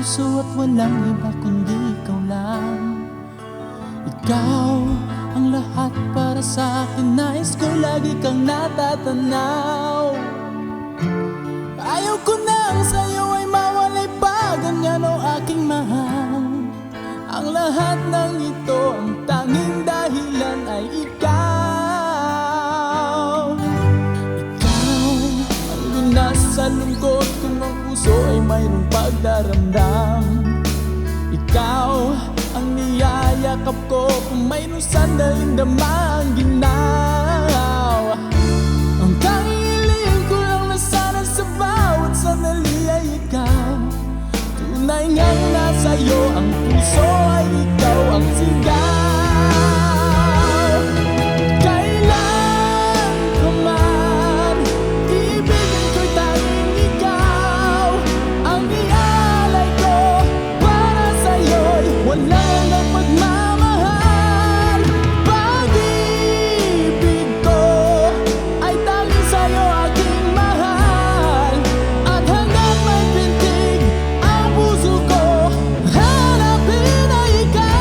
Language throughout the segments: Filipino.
puso at walang iba kundi ikaw lang. Ikaw ang lahat para sa akin, nais ko lagi kang natatanaw. Ayaw ko nang sa'yo ay mawalay pa, ganyan o aking mahal. Ang lahat ng ito, ang tanging dahilan ay ikaw. Ikaw ang lunas sa lungkot kung ang puso ay mayroong pagdaramdam. Ikaw ang niyayakap ko kung mayroong sandaling damang ginaw. Ang tanging hiling ko lang na sana sa bawat sandali ay ikaw. Tunay ngang nasa'yo ang puso ay ikaw ang sigaw. Kailan ka man, ibigin ko'y tanging ikaw. Ang ialay ko para sa'yo'y wala nang magmamahal. Pag-ibig ko ay tanging sa'yo aking mahal. At hanggang may pintig ang puso ko, hanapin ay ikaw.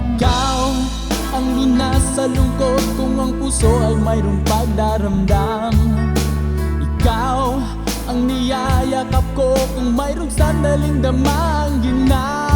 Ikaw ang lunas sa lungkot kung ang puso ay mayroong pagdaramdam. Ikaw ang niyayakap ko kung mayroong sandaling damang ginaw.